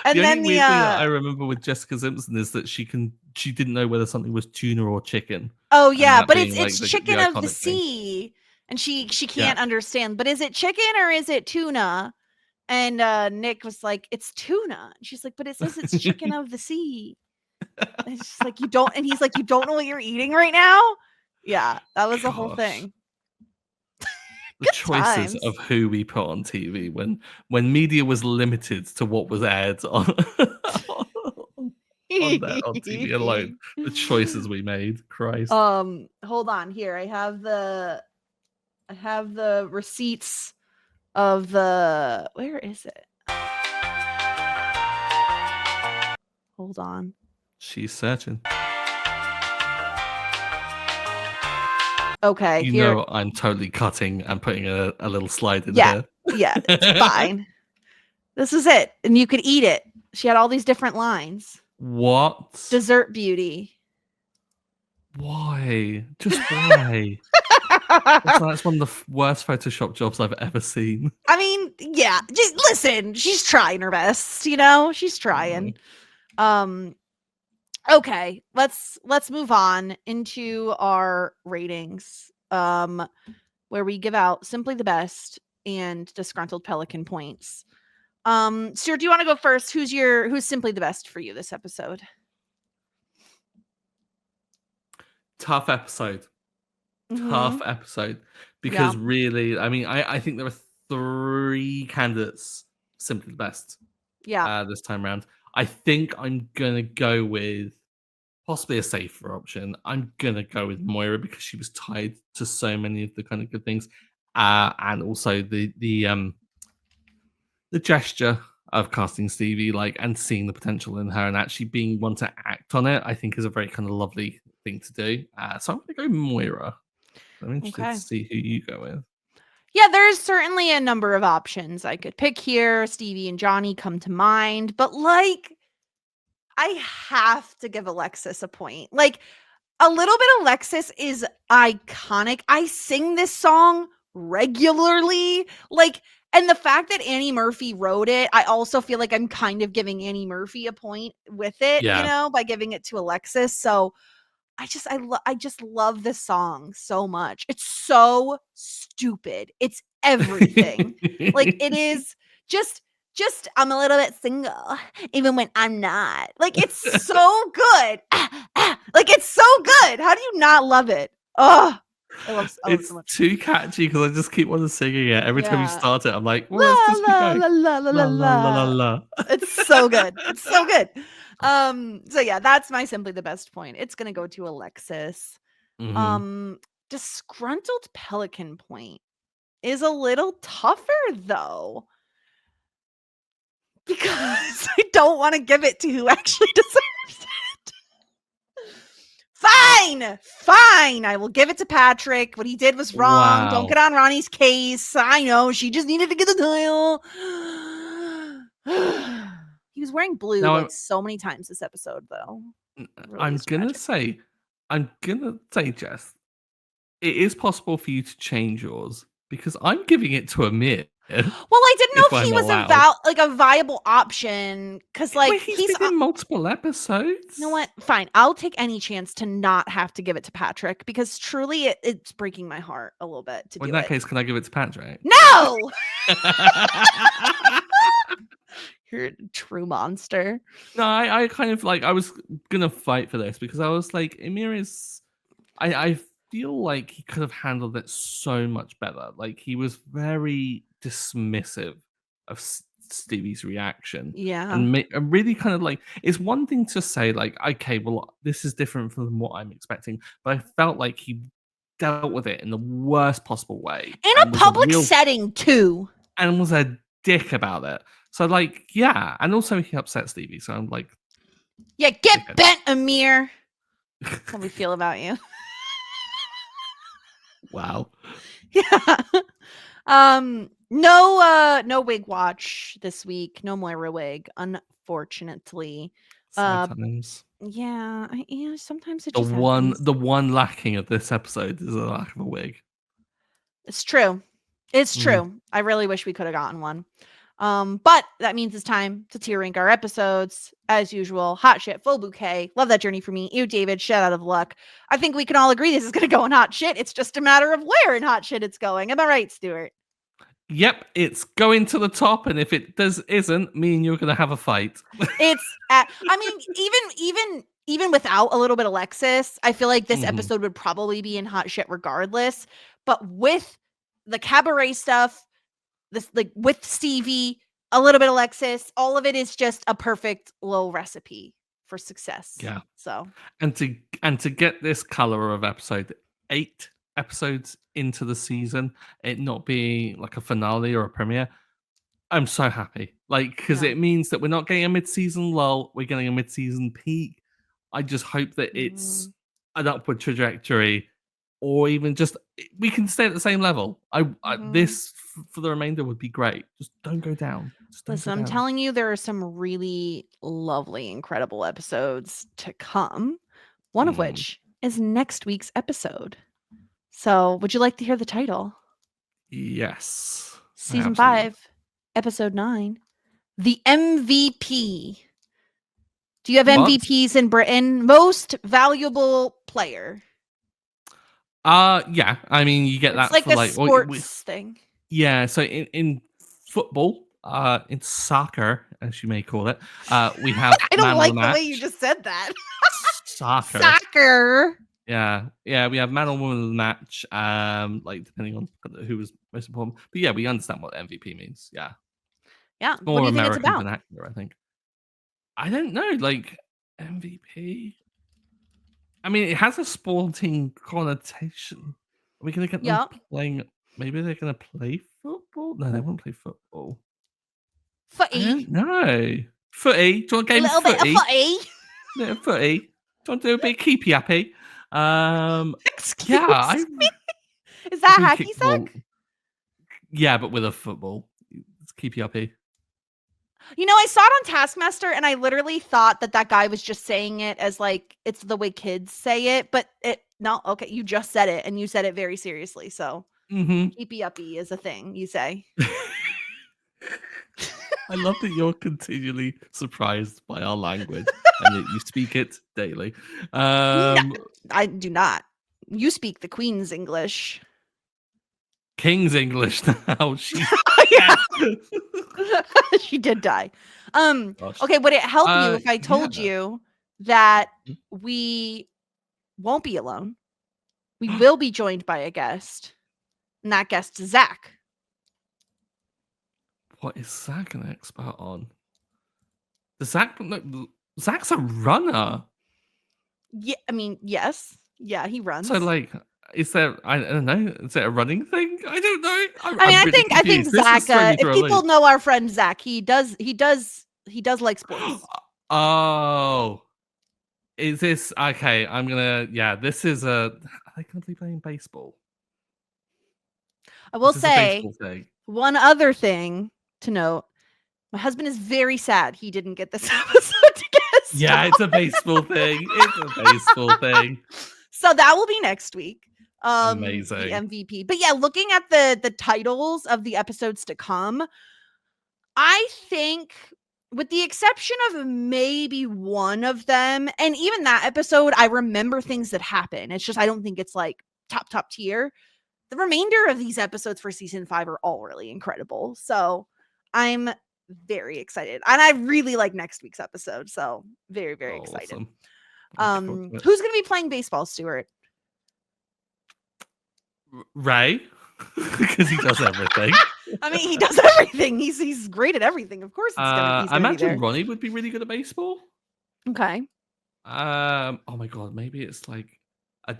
And the then only weird thing that I remember with Jessica Simpson is that she didn't know whether something was tuna or chicken. Oh yeah, but it's chicken of the sea, and she can't understand. But is it chicken or is it tuna? And Nick was like, "It's tuna." And she's like, "But it says it's chicken of the sea." And she's like, "You don't," and he's like, "You don't know what you're eating right now." Yeah, that was the whole Gosh. thing. The Good choices times. of who we put on TV when media was limited to what was aired on on TV alone. The choices we made, Christ. Hold on here. I have the receipts of the where is it? Hold on. She's searching. Okay, You here. know I'm totally cutting and putting a little slide in Yeah. here. Yeah, it's fine. This is it. And you could eat it. She had all these different lines. What? Dessert beauty. Why? Just why? Also, that's one of the worst Photoshop jobs I've ever seen. I mean, yeah. Just listen, she's trying her best, you know? She's trying. Okay, let's move on into our ratings. Where we give out simply the best and disgruntled pelican points. Stuart, do you want to go first? Who's simply the best for you this episode? Tough episode. Tough episode. Because Yeah. really, I mean, I think there are 3 candidates simply the best Yeah. this time around. I think I'm gonna go with possibly a safer option. I'm gonna go with Moira because she was tied to so many of the kind of good things. And also the gesture of casting Stevie, like, and seeing the potential in her and actually being one to act on it, I think is a very kind of lovely thing to do. So I'm gonna go Moira. I'm interested to Okay. see who you go with. Yeah, there's certainly a number of options I could pick here. Stevie and Johnny come to mind, but like I have to give Alexis a point. Like a little bit of Alexis is iconic. I sing this song regularly. Like, and the fact that Annie Murphy wrote it, I also feel like I'm kind of giving Annie Murphy a point with it, you Yeah. know, by giving it to Alexis. So I just love this song so much. It's so stupid. It's everything. Like it is just I'm a little bit single even when I'm not. Like it's so good. Like it's so good. How do you not love it? Oh, I love it It's so much. too catchy because I just keep on singing it. Every time you Yeah. start it, I'm like, La where's this bit la going? la la la la La la la la la. la. It's so good. It's so good. So yeah, that's my simply the best point. It's gonna go to Alexis. Mhm. Disgruntled pelican point is a little tougher though. Because I don't want to give it to who actually deserves it. Fine. I will give it to Patrick. What he did was wrong. Don't Wow. get on Ronnie's case. I know she just needed to get the title. He was wearing blue Now like so many times this episode, though. Really I'm gonna tragic. say, Jess, it is possible for you to change yours because I'm giving it to Amir. Well, I didn't know If if he I'm was allowed. a viable option because, Well, like, he's been in multiple episodes. You know what? Fine. I'll take any chance to not have to give it to Patrick because truly it's breaking my heart a little bit to Well, in do that it. case, can I give it to Patrick? No! You're a true monster. No, I kind of like I was gonna fight for this because I was like, Emir is I feel like he could have handled it so much better. Like he was very dismissive of Stevie's reaction. Yeah. And really kind of like it's one thing to say like, okay, well, this is different from what I'm expecting, but I felt like he dealt with it in the worst possible way. In a And was a public real setting, too. and was a dick about it. So like, yeah, and also he upset Stevie. So I'm like, Yeah, get dickhead. bent, Amir. That's how we feel about you. Wow. Yeah. No wig watch this week. No Moira wig, unfortunately. Sometimes. Yeah, sometimes it The just happens. one lacking of this episode is a lack of a wig. It's true. It's true. I really wish we could have gotten one. But that means it's time to tier rank our episodes. As usual, hot shit, full bouquet. Love that journey for me. You, David, shit out of luck. I think we can all agree this is going to go in hot shit. It's just a matter of where in hot shit it's going. Am I right, Stuart? Yep, it's going to the top, and if it isn't, me and you're gonna have a fight. It's at, I mean, even without a little bit of Alexis, I feel like this Mhm. episode would probably be in hot shit regardless. But with the cabaret stuff, this like with Stevie, a little bit of Alexis, all of it is just a perfect little recipe for success. Yeah. So And to get this color of episode 8 episodes into the season, it not being like a finale or a premiere, I'm so happy. Like, because yeah. it means that we're not getting a mid-season lull, we're getting a mid-season peak. I just hope that it's Mhm. an upward trajectory, or even just we can stay at the same level. Mhm. This for the remainder would be great. Just don't go down. Just don't go Listen, I'm down. telling you, there are some really lovely, incredible episodes to come. One of Mm, which is next week's episode. So, would you like to hear the title? yes, I Season absolutely. 5, Episode 9, The MVP. Do you have What? MVPs in Britain? Most valuable player. Yeah. I mean, you get It's that like for a like, sports thing. yeah. So in football, in soccer, as you may call it, we have I don't man of the like the way you match. just said that. Soccer. Soccer. Yeah, yeah, we have man or woman of the match, like depending on who was most important. But yeah, we understand what MVP means. Yeah, Yeah. it's What do more you think it's American about? vernacular, I think. I don't know, like MVP. I mean, it has a sporting connotation. Are we gonna get them Yup. playing? Maybe they're gonna play football. No, they won't play football. I Footy. don't know. Footy. Do you want a A game of little bit of footy? footy. No, footy. Do you want to do a bit of keepy happy? Yeah, Excuse I me. Is if that we hacky kick the ball. sack? Yeah, but with a football. It's keepy uppy. You know, I saw it on Taskmaster and I literally thought that that guy was just saying it as like it's the way kids say it, but it no, okay, you just said it and you said it very seriously. So, Mhm. keepy uppy is a thing you say. I love that you're continually surprised by our language and that you speak it daily. No, I do not. You speak the Queen's English. King's English now. She's Yeah. dead. She did die. Gosh. Okay, would it help you if I Yeah. told you that we won't be alone? We will be joined by a guest, and that guest is Zach. What is Zach an expert on? Does Zach look, Zach's a runner. Yeah, I mean, yes. Yeah, he So runs. like is there I don't know, is it a running thing? I don't know. I mean, I'm I really think confused. This is Zach, throwing me if through a people loop. know our friend Zach, he does like sports. Oh, is this okay? I'm gonna. Yeah, this is a. Are they gonna be playing baseball? I will Is this a say baseball thing? one other thing to note. My husband is very sad he didn't get this episode to guest Yeah, it's a baseball thing. It's a baseball thing. So that will be next week. The Amazing. MVP. But yeah, looking at the titles of the episodes to come, I think with the exception of maybe one of them, and even that episode, I remember things that happen. It's just I don't think it's like top tier. The remainder of these episodes for season 5 are all really incredible. So I'm very excited. And I really like next week's episode. So very Oh, excited. awesome. Looking forward to it. Who's gonna be playing baseball, Stuart? Ray, because he does everything. I mean, he does everything. He's great at everything. Of course, he's I gonna be imagine there. Ronnie would be really good at baseball. Okay. Oh my god, maybe it's like a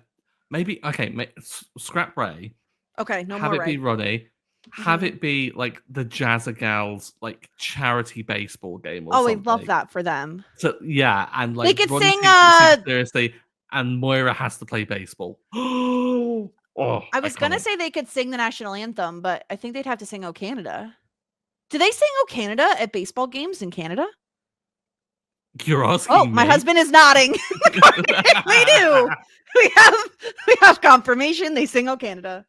maybe okay. Scrap Ray. Okay. No Have more it be Ray. Ronnie. Have Mhm. it be like the Jazza Gals like charity baseball game or Oh, I something. love that for them. So yeah, and They like could Ronnie sing. takes it super seriously, and Moira has to play baseball. Oh, I was gonna iconic! say they could sing the national anthem, but I think they'd have to sing "O Canada." Do they sing "O Canada" at baseball games in Canada? You're Oh, asking my me. husband is nodding. They do. We have confirmation. They sing "O Canada."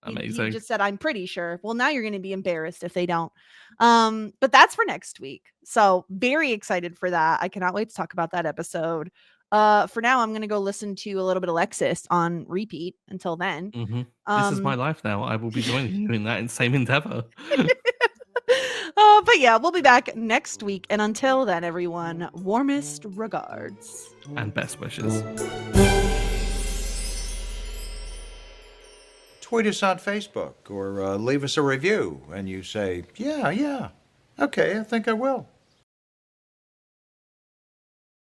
He Amazing. just said, "I'm pretty sure." Well, now you're going to be embarrassed if they don't. But that's for next week. So very excited for that. I cannot wait to talk about that episode. For now, I'm going to go listen to a little bit of Alexis on repeat until then. This is my life now. I will be joining you in that same endeavor. But But yeah, we'll be back next week. And until then, everyone, warmest regards. And best wishes. Tweet us on Facebook or leave us a review and you say, yeah, okay, I think I will.